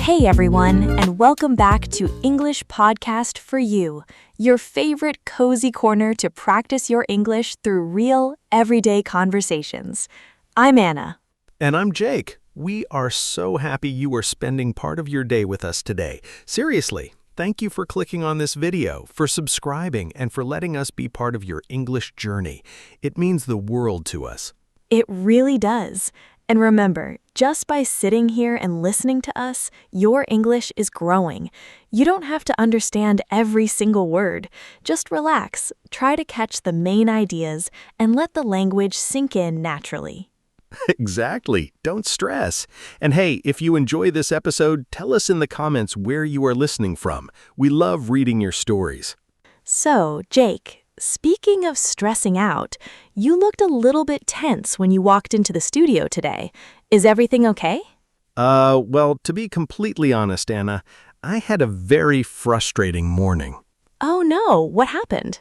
Hey everyone, and welcome back to English Podcast for You, your favorite cozy corner to practice your English through real, everyday conversations. I'm Anna. And I'm Jake. We are so happy you are spending part of your day with us today. Seriously, thank you for clicking on this video, for subscribing, and for letting us be part of your English journey. It means the world to us. It really does. And remember, just by sitting here and listening to us, your English is growing. You don't have to understand every single word. Just relax, try to catch the main ideas, and let the language sink in naturally. Exactly. Don't stress. And hey, if you enjoy this episode, tell us in the comments where you are listening from. We love reading your stories. So, Jake, speaking of stressing out, you looked a little bit tense when you walked into the studio today. Is everything okay? Well, to be completely honest, Anna, I had a very frustrating morning. Oh no, what happened?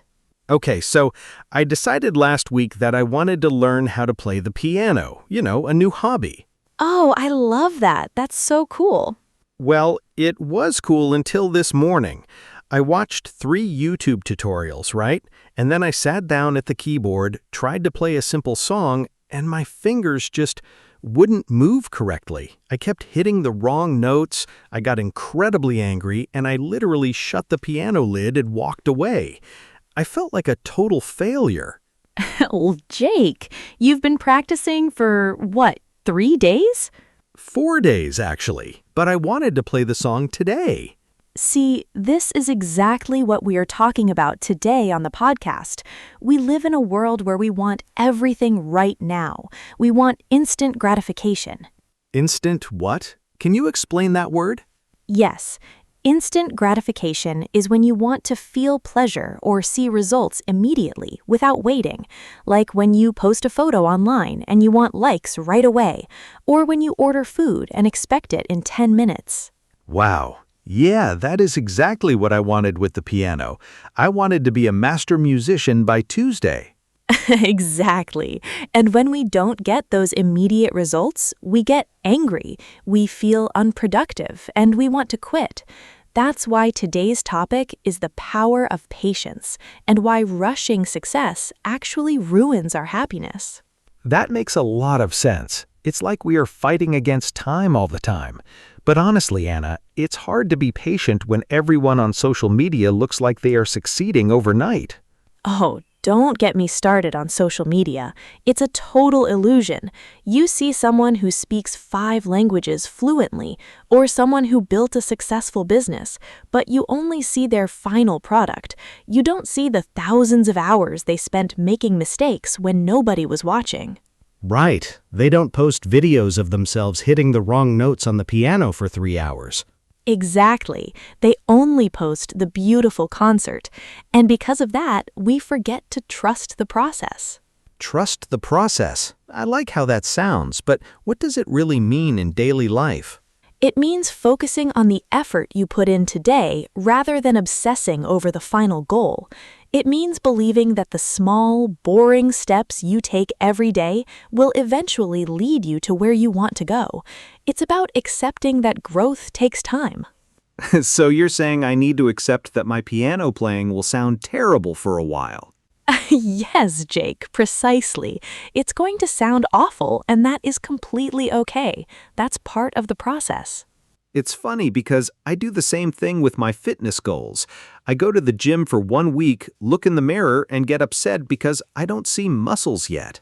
Okay, so I decided last week that I wanted to learn how to play the piano, a new hobby. Oh, I love that. That's so cool. Well, it was cool until this morning. I watched 3 YouTube tutorials, right? And then I sat down at the keyboard, tried to play a simple song, and my fingers just wouldn't move correctly. I kept hitting the wrong notes, I got incredibly angry, and I literally shut the piano lid and walked away. I felt like a total failure. Well, Jake, you've been practicing for, 3 days? 4 days, actually, but I wanted to play the song today. See, this is exactly what we are talking about today on the podcast. We live in a world where we want everything right now. We want instant gratification. Instant what? Can you explain that word? Yes, instant gratification is when you want to feel pleasure or see results immediately without waiting, like when you post a photo online and you want likes right away, or when you order food and expect it in 10 minutes. Wow. Yeah, that is exactly what I wanted with the piano. I wanted to be a master musician by Tuesday. Exactly. And when we don't get those immediate results, we get angry, we feel unproductive, and we want to quit. That's why today's topic is the power of patience and why rushing success actually ruins our happiness. That makes a lot of sense. It's like we are fighting against time all the time. But honestly, Anna, it's hard to be patient when everyone on social media looks like they are succeeding overnight. Oh, don't get me started on social media. It's a total illusion. You see someone who speaks 5 languages fluently, or someone who built a successful business, but you only see their final product. You don't see the thousands of hours they spent making mistakes when nobody was watching. Right. They don't post videos of themselves hitting the wrong notes on the piano for 3 hours. Exactly. They only post the beautiful concert. And because of that, we forget to trust the process. Trust the process. I like how that sounds, but what does it really mean in daily life? It means focusing on the effort you put in today rather than obsessing over the final goal. It means believing that the small, boring steps you take every day will eventually lead you to where you want to go. It's about accepting that growth takes time. So you're saying I need to accept that my piano playing will sound terrible for a while? Yes, Jake, precisely. It's going to sound awful, and that is completely okay. That's part of the process. It's funny because I do the same thing with my fitness goals. I go to the gym for 1 week, look in the mirror, and get upset because I don't see muscles yet.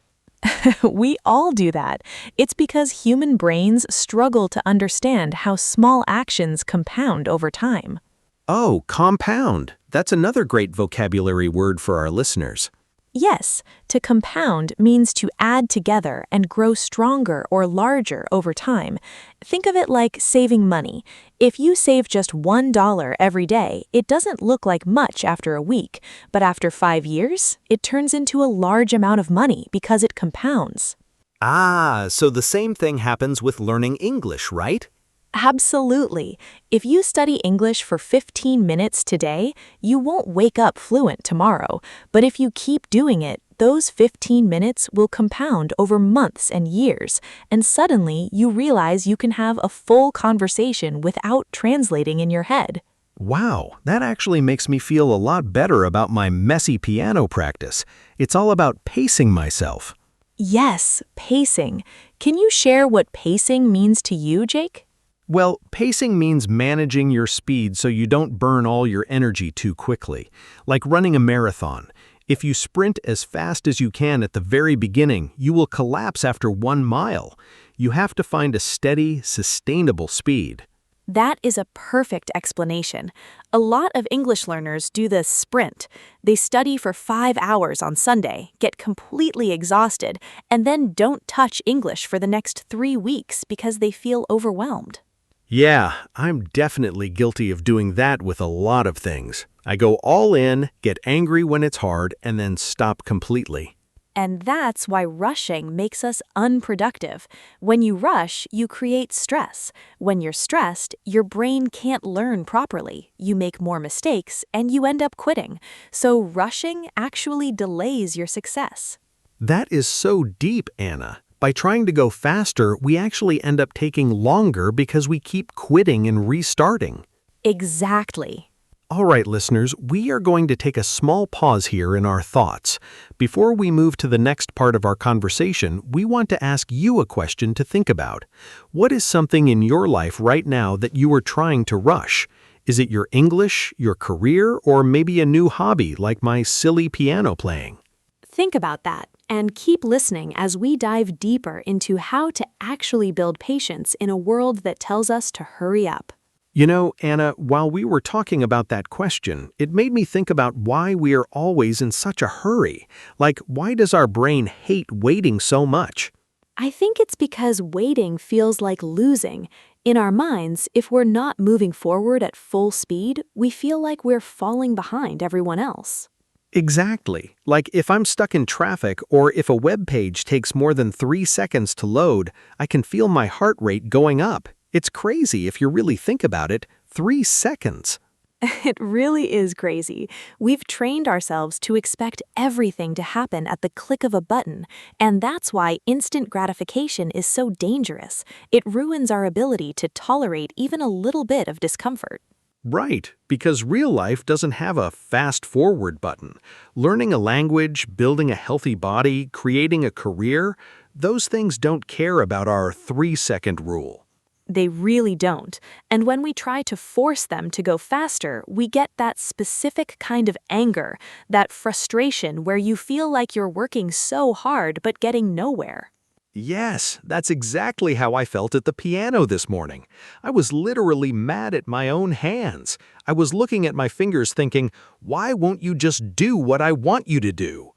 We all do that. It's because human brains struggle to understand how small actions compound over time. Oh, compound. That's another great vocabulary word for our listeners. Yes, to compound means to add together and grow stronger or larger over time. Think of it like saving money. If you save just $1 every day, it doesn't look like much after a week, but after 5 years, it turns into a large amount of money because it compounds. Ah, so the same thing happens with learning English, right? Absolutely. If you study English for 15 minutes today, you won't wake up fluent tomorrow. But if you keep doing it, those 15 minutes will compound over months and years, and suddenly you realize you can have a full conversation without translating in your head. Wow, that actually makes me feel a lot better about my messy piano practice. It's all about pacing myself. Yes, pacing. Can you share what pacing means to you, Jake? Well, pacing means managing your speed so you don't burn all your energy too quickly, like running a marathon. If you sprint as fast as you can at the very beginning, you will collapse after 1 mile. You have to find a steady, sustainable speed. That is a perfect explanation. A lot of English learners do the sprint. They study for 5 hours on Sunday, get completely exhausted, and then don't touch English for the next 3 weeks because they feel overwhelmed. Yeah, I'm definitely guilty of doing that with a lot of things. I go all in, get angry when it's hard, and then stop completely. And that's why rushing makes us unproductive. When you rush, you create stress. When you're stressed, your brain can't learn properly. You make more mistakes, and you end up quitting. So rushing actually delays your success. That is so deep, Anna. By trying to go faster, we actually end up taking longer because we keep quitting and restarting. Exactly. All right, listeners, we are going to take a small pause here in our thoughts. Before we move to the next part of our conversation, we want to ask you a question to think about. What is something in your life right now that you are trying to rush? Is it your English, your career, or maybe a new hobby like my silly piano playing? Think about that and keep listening as we dive deeper into how to actually build patience in a world that tells us to hurry up. You know, Anna, while we were talking about that question, it made me think about why we are always in such a hurry. Like, why does our brain hate waiting so much? I think it's because waiting feels like losing. In our minds, if we're not moving forward at full speed, we feel like we're falling behind everyone else. Exactly. Like if I'm stuck in traffic or if a web page takes more than 3 seconds to load, I can feel my heart rate going up. It's crazy if you really think about it. 3 seconds. It really is crazy. We've trained ourselves to expect everything to happen at the click of a button, and that's why instant gratification is so dangerous. It ruins our ability to tolerate even a little bit of discomfort. Right, because real life doesn't have a fast forward button. Learning a language, building a healthy body, creating a career, those things don't care about our 3-second rule. They really don't. And when we try to force them to go faster, we get that specific kind of anger, that frustration where you feel like you're working so hard but getting nowhere. Yes, that's exactly how I felt at the piano this morning. I was literally mad at my own hands. I was looking at my fingers thinking, why won't you just do what I want you to do?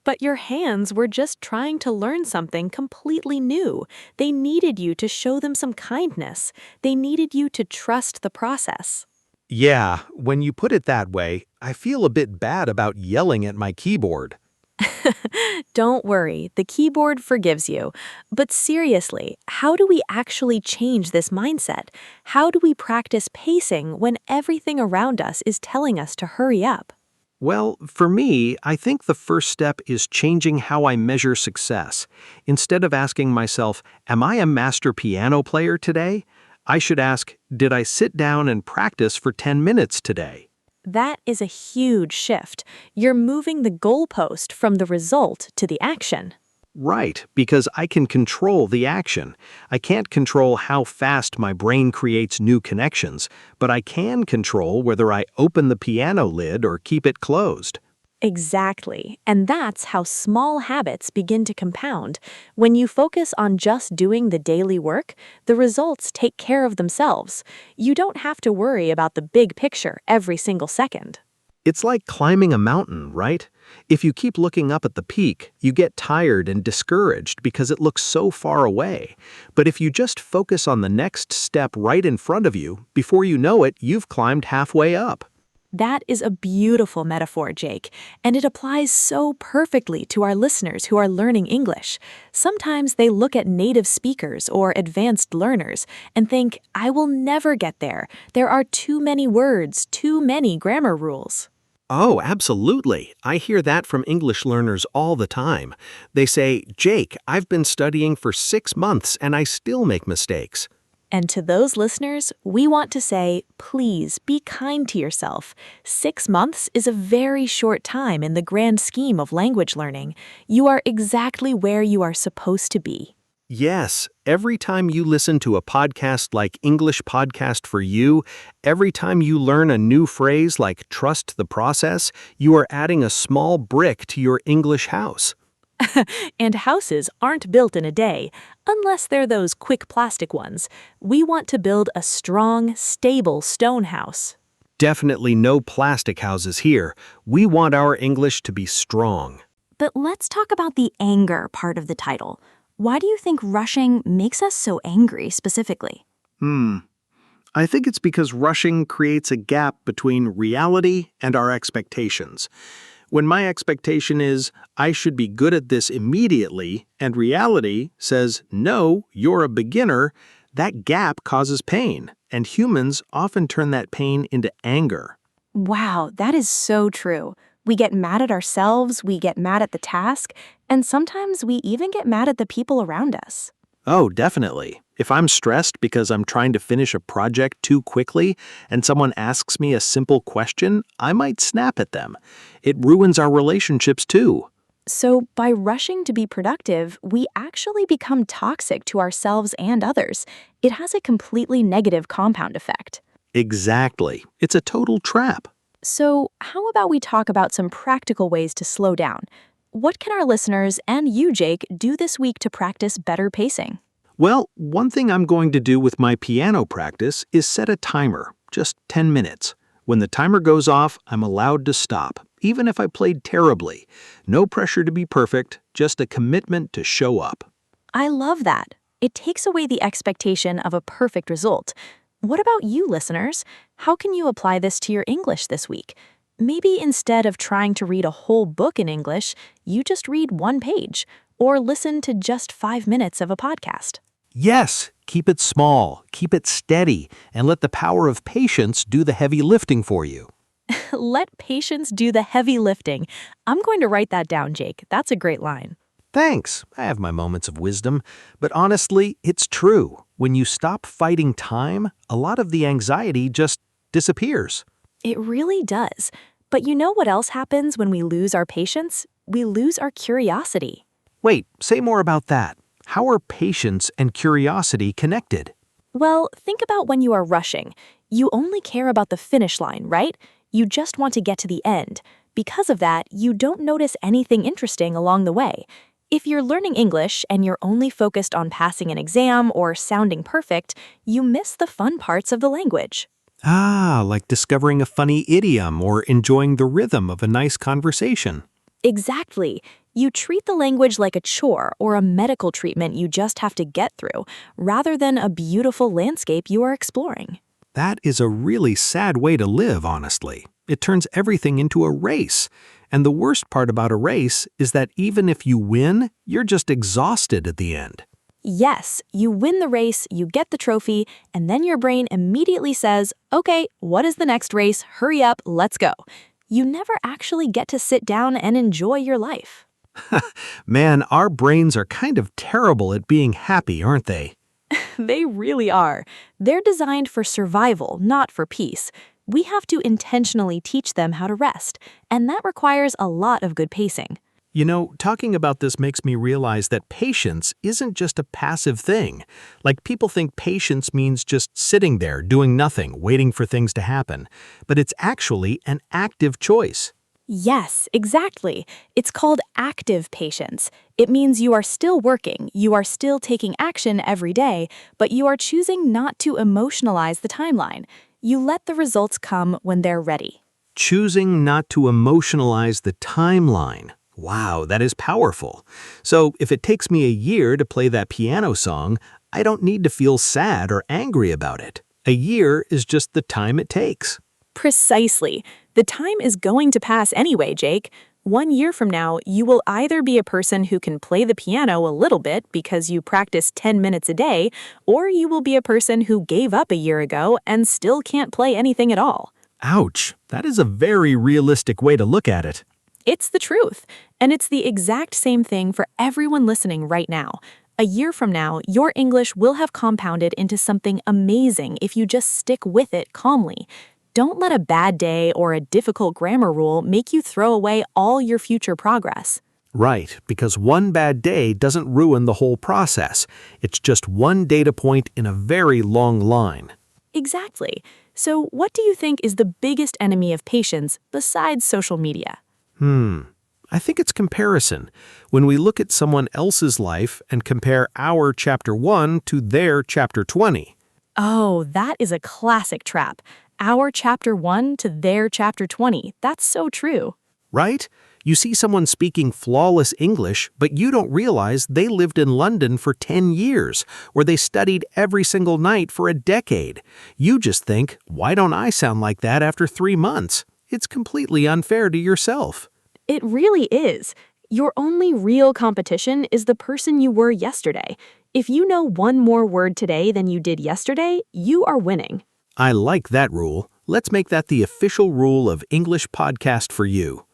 But your hands were just trying to learn something completely new. They needed you to show them some kindness. They needed you to trust the process. Yeah, when you put it that way, I feel a bit bad about yelling at my keyboard. Don't worry, the keyboard forgives you. But seriously, how do we actually change this mindset? How do we practice pacing when everything around us is telling us to hurry up? Well, for me, I think the first step is changing how I measure success. Instead of asking myself, am I a master piano player today? I should ask, did I sit down and practice for 10 minutes today? That is a huge shift. You're moving the goalpost from the result to the action. Right, because I can control the action. I can't control how fast my brain creates new connections, but I can control whether I open the piano lid or keep it closed. Exactly. And that's how small habits begin to compound. When you focus on just doing the daily work, the results take care of themselves. You don't have to worry about the big picture every single second. It's like climbing a mountain, right? If you keep looking up at the peak, you get tired and discouraged because it looks so far away. But if you just focus on the next step right in front of you, before you know it, you've climbed halfway up. That is a beautiful metaphor, Jake, and it applies so perfectly to our listeners who are learning English. Sometimes they look at native speakers or advanced learners and think, I will never get there. There are too many words, too many grammar rules. Oh, absolutely. I hear that from English learners all the time. They say, Jake, I've been studying for 6 months and I still make mistakes. And to those listeners, we want to say, please be kind to yourself. 6 months is a very short time in the grand scheme of language learning. You are exactly where you are supposed to be. Yes, every time you listen to a podcast like English Podcast for You, every time you learn a new phrase like trust the process, you are adding a small brick to your English house. And houses aren't built in a day, unless they're those quick plastic ones. We want to build a strong, stable stone house. Definitely no plastic houses here. We want our English to be strong. But let's talk about the anger part of the title. Why do you think rushing makes us so angry specifically? I think it's because rushing creates a gap between reality and our expectations. When my expectation is, I should be good at this immediately, and reality says, no, you're a beginner, that gap causes pain, and humans often turn that pain into anger. Wow, that is so true. We get mad at ourselves, we get mad at the task, and sometimes we even get mad at the people around us. Oh, definitely. If I'm stressed because I'm trying to finish a project too quickly and someone asks me a simple question, I might snap at them. It ruins our relationships too. So, by rushing to be productive, we actually become toxic to ourselves and others. It has a completely negative compound effect. Exactly. It's a total trap. So, how about we talk about some practical ways to slow down? What can our listeners and you, Jake, do this week to practice better pacing? Well, one thing I'm going to do with my piano practice is set a timer, just 10 minutes. When the timer goes off, I'm allowed to stop, even if I played terribly. No pressure to be perfect, just a commitment to show up. I love that. It takes away the expectation of a perfect result. What about you, listeners? How can you apply this to your English this week? Maybe instead of trying to read a whole book in English, you just read one page or listen to just 5 minutes of a podcast. Yes, keep it small, keep it steady, and let the power of patience do the heavy lifting for you. Let patience do the heavy lifting. I'm going to write that down, Jake. That's a great line. Thanks. I have my moments of wisdom. But honestly, it's true. When you stop fighting time, a lot of the anxiety just disappears. It really does. But you know what else happens when we lose our patience? We lose our curiosity. Wait, say more about that. How are patience and curiosity connected? Well, think about when you are rushing. You only care about the finish line, right? You just want to get to the end. Because of that, you don't notice anything interesting along the way. If you're learning English and you're only focused on passing an exam or sounding perfect, you miss the fun parts of the language. Ah, like discovering a funny idiom or enjoying the rhythm of a nice conversation. Exactly. You treat the language like a chore or a medical treatment you just have to get through, rather than a beautiful landscape you are exploring. That is a really sad way to live, honestly. It turns everything into a race. And the worst part about a race is that even if you win, you're just exhausted at the end. Yes, you win the race, you get the trophy, and then your brain immediately says, okay, what is the next race? Hurry up, let's go. You never actually get to sit down and enjoy your life. Man, our brains are kind of terrible at being happy, aren't they? They really are. They're designed for survival, not for peace. We have to intentionally teach them how to rest, and that requires a lot of good pacing. You know, talking about this makes me realize that patience isn't just a passive thing. Like people think patience means just sitting there, doing nothing, waiting for things to happen. But it's actually an active choice. Yes, exactly. It's called active patience. It means you are still working, you are still taking action every day, but you are choosing not to emotionalize the timeline. You let the results come when they're ready. Choosing not to emotionalize the timeline. Wow, that is powerful. So if it takes me a year to play that piano song, I don't need to feel sad or angry about it. A year is just the time it takes. Precisely. The time is going to pass anyway, Jake. 1 year from now, you will either be a person who can play the piano a little bit because you practice 10 minutes a day, or you will be a person who gave up a year ago and still can't play anything at all. Ouch, that is a very realistic way to look at it. It's the truth, and it's the exact same thing for everyone listening right now. A year from now, your English will have compounded into something amazing if you just stick with it calmly. Don't let a bad day or a difficult grammar rule make you throw away all your future progress. Right, because one bad day doesn't ruin the whole process. It's just one data point in a very long line. Exactly. So, what do you think is the biggest enemy of patience besides social media? I think it's comparison. When we look at someone else's life and compare our chapter 1 to their chapter 20. Oh, that is a classic trap. Our chapter 1 to their chapter 20. That's so true. Right? You see someone speaking flawless English, but you don't realize they lived in London for 10 years, or they studied every single night for a decade. You just think, why don't I sound like that after 3 months? It's completely unfair to yourself. It really is. Your only real competition is the person you were yesterday. If you know one more word today than you did yesterday, you are winning. I like that rule. Let's make that the official rule of English Podcast for You.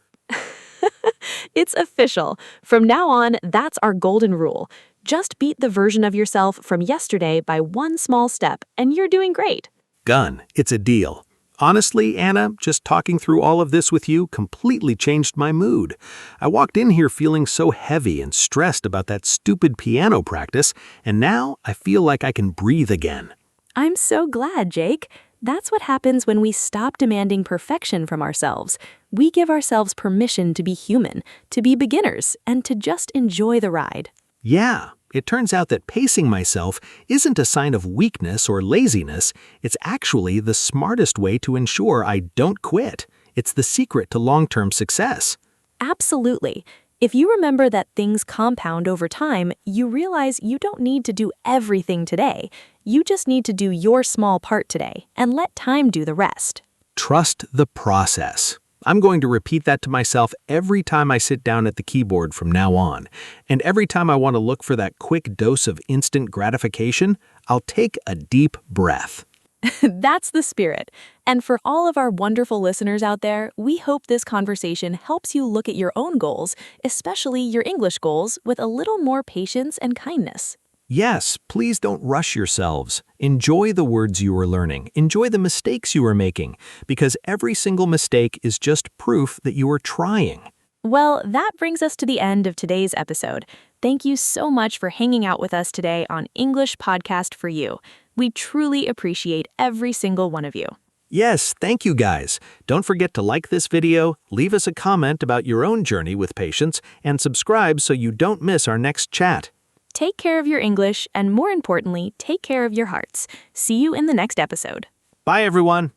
It's official. From now on, that's our golden rule. Just beat the version of yourself from yesterday by one small step, and you're doing great. Done. It's a deal. Honestly, Anna, just talking through all of this with you completely changed my mood. I walked in here feeling so heavy and stressed about that stupid piano practice, and now I feel like I can breathe again. I'm so glad, Jake. That's what happens when we stop demanding perfection from ourselves. We give ourselves permission to be human, to be beginners, and to just enjoy the ride. Yeah, it turns out that pacing myself isn't a sign of weakness or laziness. It's actually the smartest way to ensure I don't quit. It's the secret to long-term success. Absolutely. If you remember that things compound over time, you realize you don't need to do everything today. You just need to do your small part today and let time do the rest. Trust the process. I'm going to repeat that to myself every time I sit down at the keyboard from now on. And every time I want to look for that quick dose of instant gratification, I'll take a deep breath. That's the spirit. And for all of our wonderful listeners out there, we hope this conversation helps you look at your own goals, especially your English goals, with a little more patience and kindness. Yes, please don't rush yourselves. Enjoy the words you are learning. Enjoy the mistakes you are making, because every single mistake is just proof that you are trying. Well, that brings us to the end of today's episode. Thank you so much for hanging out with us today on English Podcast for You. We truly appreciate every single one of you. Yes, thank you guys. Don't forget to like this video, leave us a comment about your own journey with patience, and subscribe so you don't miss our next chat. Take care of your English, and more importantly, take care of your hearts. See you in the next episode. Bye, everyone.